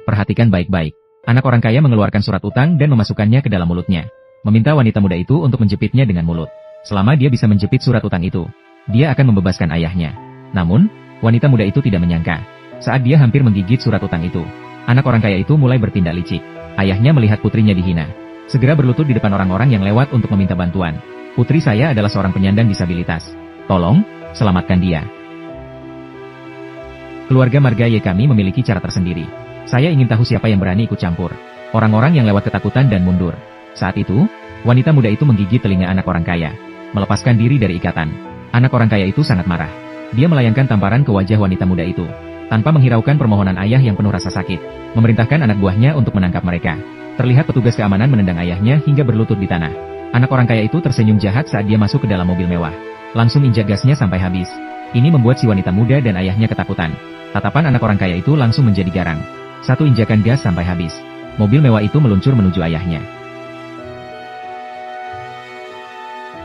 Perhatikan baik-baik. Anak orang kaya mengeluarkan surat utang dan memasukkannya ke dalam mulutnya. Meminta wanita muda itu untuk menjepitnya dengan mulut. Selama dia bisa menjepit surat utang itu, dia akan membebaskan ayahnya. Namun, wanita muda itu tidak menyangka. Saat dia hampir menggigit surat utang itu, anak orang kaya itu mulai bertindak licik. Ayahnya melihat putrinya dihina. Segera berlutut di depan orang-orang yang lewat untuk meminta bantuan. Putri saya adalah seorang penyandang disabilitas. Tolong, selamatkan dia. Keluarga marga Y kami memiliki cara tersendiri. Saya ingin tahu siapa yang berani ikut campur. Orang-orang yang lewat ketakutan dan mundur. Saat itu, wanita muda itu menggigit telinga anak orang kaya. Melepaskan diri dari ikatan. Anak orang kaya itu sangat marah. Dia melayangkan tamparan ke wajah wanita muda itu. Tanpa menghiraukan permohonan ayah yang penuh rasa sakit. Memerintahkan anak buahnya untuk menangkap mereka. Terlihat petugas keamanan menendang ayahnya hingga berlutut di tanah. Anak orang kaya itu tersenyum jahat saat dia masuk ke dalam mobil mewah. Langsung injak gasnya sampai habis. Ini membuat si wanita muda dan ayahnya ketakutan. Tatapan anak orang kaya itu langsung menjadi garang. Satu injakan gas sampai habis. Mobil mewah itu meluncur menuju ayahnya.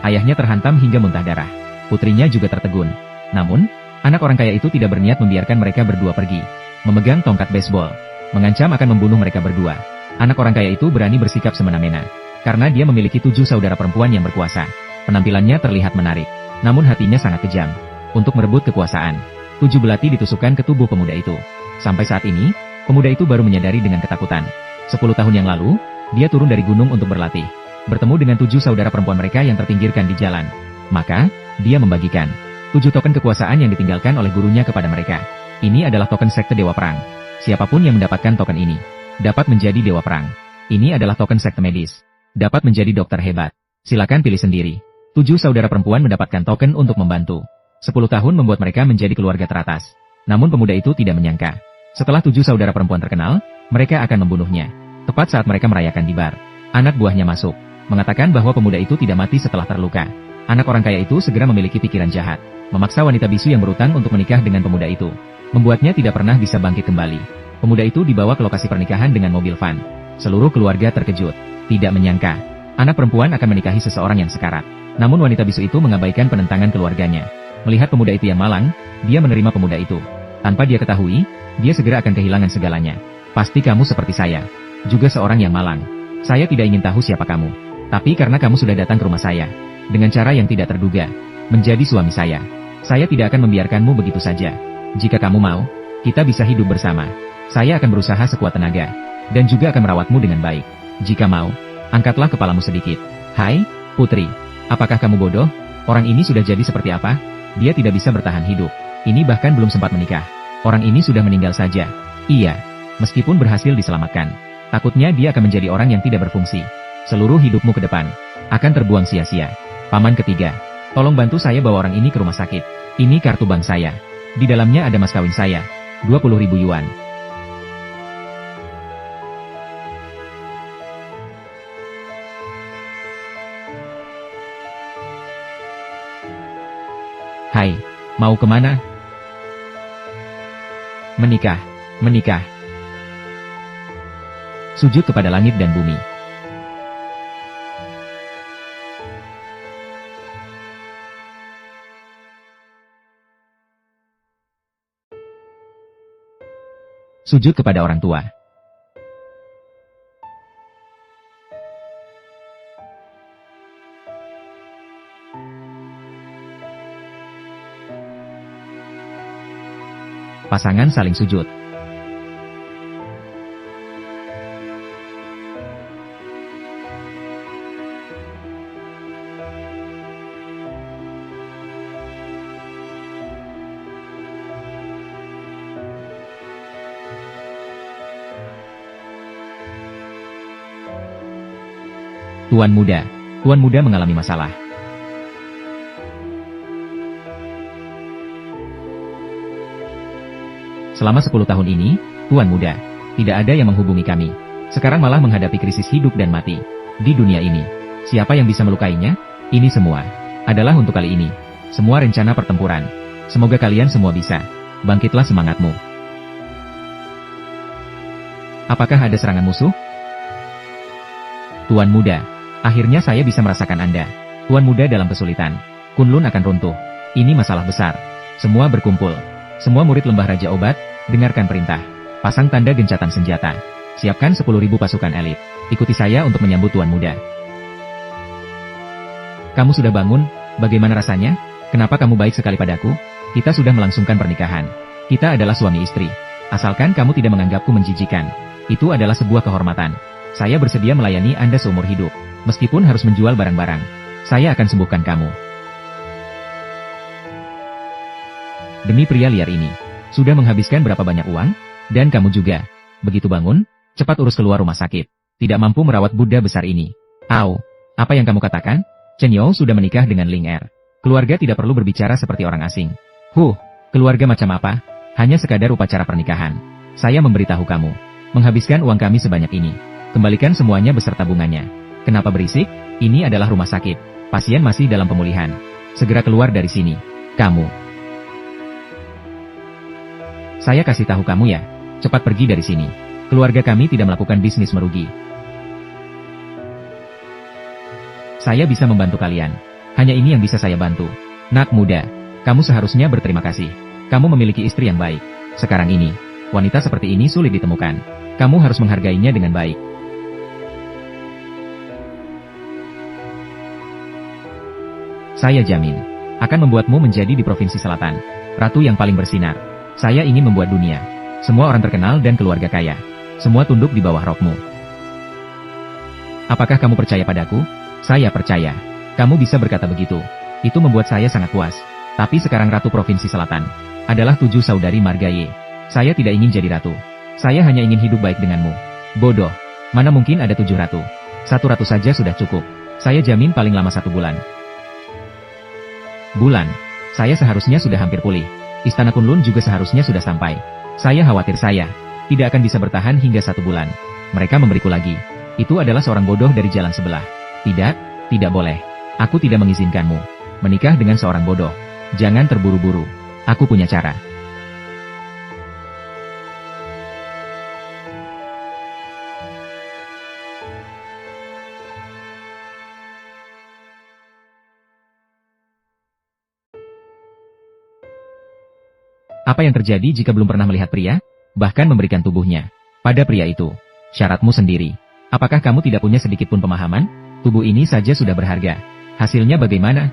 Ayahnya terhantam hingga muntah darah. Putrinya juga tertegun. Namun, anak orang kaya itu tidak berniat membiarkan mereka berdua pergi. Memegang tongkat baseball, mengancam akan membunuh mereka berdua. Anak orang kaya itu berani bersikap semena-mena. Karena dia memiliki 7 saudara perempuan yang berkuasa. Penampilannya terlihat menarik. Namun hatinya sangat kejam. Untuk merebut kekuasaan, 7 belati ditusukkan ke tubuh pemuda itu. Sampai saat ini, pemuda itu baru menyadari dengan ketakutan. 10 tahun yang lalu, dia turun dari gunung untuk berlatih. Bertemu dengan 7 saudara perempuan mereka yang terpinggirkan di jalan. Maka, dia membagikan 7 token kekuasaan yang ditinggalkan oleh gurunya kepada mereka. Ini adalah token sekte Dewa Perang. Siapapun yang mendapatkan token ini, dapat menjadi Dewa Perang. Ini adalah token sekte medis. Dapat menjadi dokter hebat. Silakan pilih sendiri. 7 saudara perempuan mendapatkan token untuk membantu. 10 tahun membuat mereka menjadi keluarga teratas. Namun pemuda itu tidak menyangka. Setelah 7 saudara perempuan terkenal, mereka akan membunuhnya. Tepat saat mereka merayakan di bar, anak buahnya masuk, mengatakan bahwa pemuda itu tidak mati setelah terluka. Anak orang kaya itu segera memiliki pikiran jahat, memaksa wanita bisu yang berutang untuk menikah dengan pemuda itu. Membuatnya tidak pernah bisa bangkit kembali. Pemuda itu dibawa ke lokasi pernikahan dengan mobil van. Seluruh keluarga terkejut, tidak menyangka anak perempuan akan menikahi seseorang yang sekarat. Namun wanita bisu itu mengabaikan penentangan keluarganya. Melihat pemuda itu yang malang, dia menerima pemuda itu. Tanpa dia ketahui, dia segera akan kehilangan segalanya. Pasti kamu seperti saya, juga seorang yang malang. Saya tidak ingin tahu siapa kamu. Tapi karena kamu sudah datang ke rumah saya, dengan cara yang tidak terduga, menjadi suami saya tidak akan membiarkanmu begitu saja. Jika kamu mau, kita bisa hidup bersama. Saya akan berusaha sekuat tenaga, dan juga akan merawatmu dengan baik. Jika mau, angkatlah kepalamu sedikit. Hai, putri, apakah kamu bodoh? Orang ini sudah jadi seperti apa? Dia tidak bisa bertahan hidup. Ini bahkan belum sempat menikah. Orang ini sudah meninggal saja. Iya, meskipun berhasil diselamatkan, takutnya dia akan menjadi orang yang tidak berfungsi. Seluruh hidupmu ke depan akan terbuang sia-sia. Paman ketiga, tolong bantu saya bawa orang ini ke rumah sakit. Ini kartu bank saya. Di dalamnya ada mas kawin saya. 20.000 yuan. Hai, mau kemana? Menikah, menikah. Sujud kepada langit dan bumi. Sujud kepada orang tua. Pasangan saling sujud. Tuan muda mengalami masalah. Selama 10 tahun ini, Tuan muda, tidak ada yang menghubungi kami. Sekarang malah menghadapi krisis hidup dan mati. Di dunia ini, siapa yang bisa melukainya? Ini semua adalah untuk kali ini. Semua rencana pertempuran. Semoga kalian semua bisa. Bangkitlah semangatmu. Apakah ada serangan musuh? Tuan muda, akhirnya saya bisa merasakan Anda. Tuan muda dalam kesulitan. Kunlun akan runtuh. Ini masalah besar. Semua berkumpul. Semua murid lembah Raja Obat, dengarkan perintah. Pasang tanda gencatan senjata. Siapkan 10.000 pasukan elit. Ikuti saya untuk menyambut tuan muda. Kamu sudah bangun? Bagaimana rasanya? Kenapa kamu baik sekali padaku? Kita sudah melangsungkan pernikahan. Kita adalah suami istri. Asalkan kamu tidak menganggapku menjijikan. Itu adalah sebuah kehormatan. Saya bersedia melayani Anda seumur hidup. Meskipun harus menjual barang-barang. Saya akan sembuhkan kamu. Demi pria liar ini. Sudah menghabiskan berapa banyak uang? Dan kamu juga. Begitu bangun, cepat urus keluar rumah sakit. Tidak mampu merawat Buddha besar ini. Au, apa yang kamu katakan? Chen Yao sudah menikah dengan Ling Er. Keluarga tidak perlu berbicara seperti orang asing. Keluarga macam apa? Hanya sekadar upacara pernikahan. Saya memberitahu kamu. Menghabiskan uang kami sebanyak ini. Kembalikan semuanya beserta bunganya. Kenapa berisik? Ini adalah rumah sakit. Pasien masih dalam pemulihan. Segera keluar dari sini. Kamu. Saya kasih tahu kamu ya. Cepat pergi dari sini. Keluarga kami tidak melakukan bisnis merugi. Saya bisa membantu kalian. Hanya ini yang bisa saya bantu. Nak muda, kamu seharusnya berterima kasih. Kamu memiliki istri yang baik. Sekarang ini, wanita seperti ini sulit ditemukan. Kamu harus menghargainya dengan baik. Saya jamin, akan membuatmu menjadi di Provinsi Selatan, ratu yang paling bersinar. Saya ingin membuat dunia. Semua orang terkenal dan keluarga kaya. Semua tunduk di bawah rokmu. Apakah kamu percaya padaku? Saya percaya. Kamu bisa berkata begitu. Itu membuat saya sangat puas. Tapi sekarang Ratu Provinsi Selatan adalah 7 saudari Margaye. Saya tidak ingin jadi ratu. Saya hanya ingin hidup baik denganmu. Bodoh. Mana mungkin ada 7 ratu. 1 ratu saja sudah cukup. Saya jamin paling lama 1 bulan. Bulan. Saya seharusnya sudah hampir pulih. Istana Kunlun juga seharusnya sudah sampai. Saya khawatir saya tidak akan bisa bertahan hingga 1 bulan. Mereka memberiku lagi. Itu adalah seorang bodoh dari jalan sebelah. Tidak, tidak boleh. Aku tidak mengizinkanmu menikah dengan seorang bodoh. Jangan terburu-buru. Aku punya cara. Apa yang terjadi jika belum pernah melihat pria? Bahkan memberikan tubuhnya pada pria itu. Syaratmu sendiri. Apakah kamu tidak punya sedikit pun pemahaman? Tubuh ini saja sudah berharga. Hasilnya bagaimana?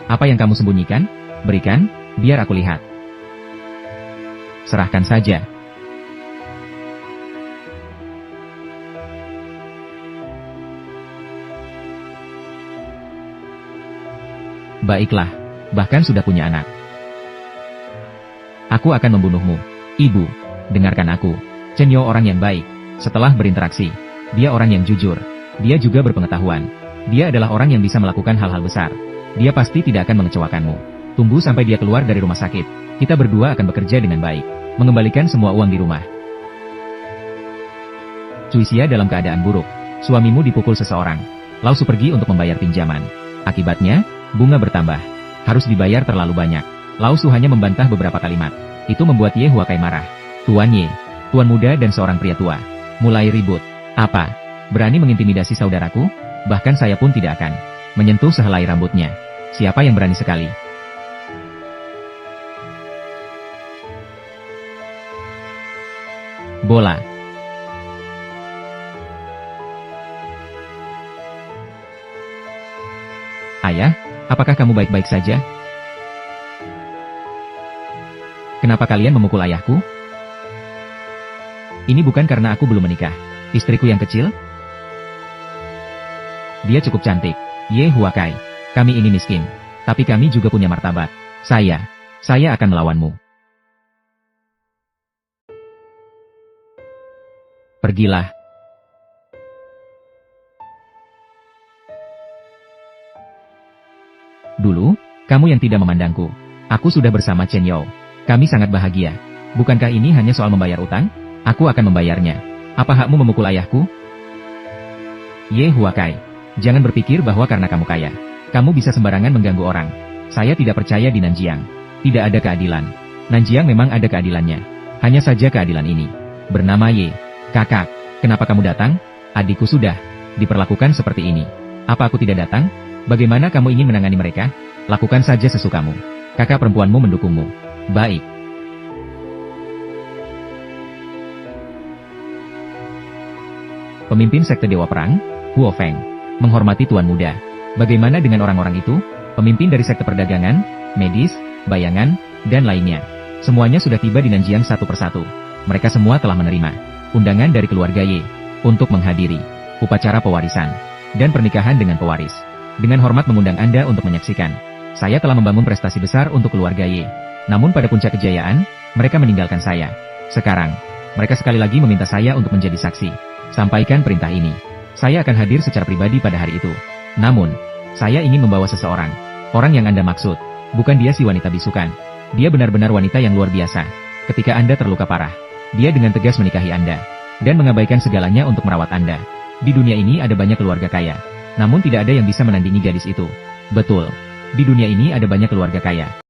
Apa yang kamu sembunyikan? Berikan, biar aku lihat. Serahkan saja. Baiklah, bahkan sudah punya anak. Aku akan membunuhmu. Ibu, dengarkan aku. Chen Yao orang yang baik. Setelah berinteraksi, dia orang yang jujur. Dia juga berpengetahuan. Dia adalah orang yang bisa melakukan hal-hal besar. Dia pasti tidak akan mengecewakanmu. Tunggu sampai dia keluar dari rumah sakit. Kita berdua akan bekerja dengan baik. Mengembalikan semua uang di rumah. Cuisia dalam keadaan buruk. Suamimu dipukul seseorang. Lao Su pergi untuk membayar pinjaman. Akibatnya, bunga bertambah. Harus dibayar terlalu banyak. Lao Su hanya membantah beberapa kalimat. Itu membuat Ye Huakai marah. Tuan Ye, tuan muda dan seorang pria tua. Mulai ribut. Apa? Berani mengintimidasi saudaraku? Bahkan saya pun tidak akan menyentuh sehelai rambutnya. Siapa yang berani sekali? Bola. Ayah, apakah kamu baik-baik saja? Kenapa kalian memukul ayahku? Ini bukan karena aku belum menikah. Istriku yang kecil? Dia cukup cantik. Ye Huakai. Kami ini miskin. Tapi kami juga punya martabat. Saya akan melawanmu. Pergilah. Dulu, kamu yang tidak memandangku. Aku sudah bersama Chen Yao. Kami sangat bahagia. Bukankah ini hanya soal membayar utang? Aku akan membayarnya. Apa hakmu memukul ayahku? Ye Huakai. Jangan berpikir bahwa karena kamu kaya, kamu bisa sembarangan mengganggu orang. Saya tidak percaya di Nanjiang. Tidak ada keadilan. Nanjiang memang ada keadilannya. Hanya saja keadilan ini bernama Ye. Kakak, kenapa kamu datang? Adikku sudah diperlakukan seperti ini. Apa aku tidak datang? Bagaimana kamu ingin menangani mereka? Lakukan saja sesukamu. Kakak perempuanmu mendukungmu. Baik. Pemimpin sekte Dewa Perang, Huo Feng, menghormati Tuan Muda. Bagaimana dengan orang-orang itu? Pemimpin dari sekte perdagangan, medis, bayangan, dan lainnya. Semuanya sudah tiba di Nanjiang satu persatu. Mereka semua telah menerima undangan dari keluarga Ye untuk menghadiri upacara pewarisan dan pernikahan dengan pewaris. Dengan hormat mengundang Anda untuk menyaksikan. Saya telah membangun prestasi besar untuk keluarga Ye. Namun pada puncak kejayaan, mereka meninggalkan saya. Sekarang, mereka sekali lagi meminta saya untuk menjadi saksi. Sampaikan perintah ini. Saya akan hadir secara pribadi pada hari itu. Namun, saya ingin membawa seseorang. Orang yang Anda maksud, bukan dia si wanita bisukan. Dia benar-benar wanita yang luar biasa. Ketika Anda terluka parah, dia dengan tegas menikahi Anda, dan mengabaikan segalanya untuk merawat Anda. Di dunia ini ada banyak keluarga kaya. Namun tidak ada yang bisa menandingi gadis itu. Betul. Di dunia ini ada banyak keluarga kaya.